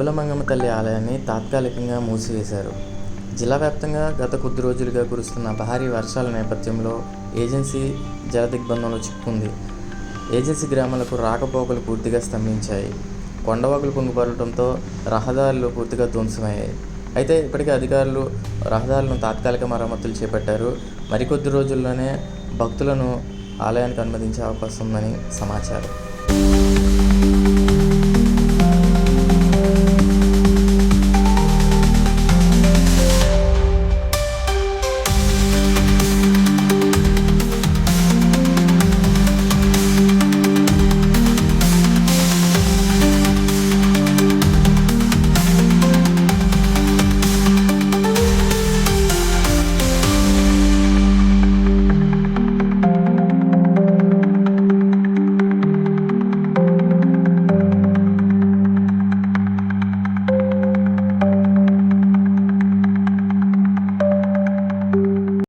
గుబ్బలమంగమ్మ తల్లి ఆలయాన్ని తాత్కాలికంగా మూసివేశారు. జిల్లా వ్యాప్తంగా గత కొద్ది రోజులుగా కురుస్తున్న భారీ వర్షాల నేపథ్యంలో ఏజెన్సీ జలదిగ్బంధంలో చిక్కుంది. ఏజెన్సీ గ్రామాలకు రాకపోకలు పూర్తిగా స్తంభించాయి. కొండవాగులు పొంగిపొరలడంతో రహదారులు పూర్తిగా ధ్వంసమయ్యాయి. అయితే ఇప్పటికే అధికారులు రహదారులను తాత్కాలిక మరమ్మతులు చేపట్టారు. మరికొద్ది రోజుల్లోనే భక్తులను ఆలయానికి అనుమతించే అవకాశం ఉందని సమాచారం.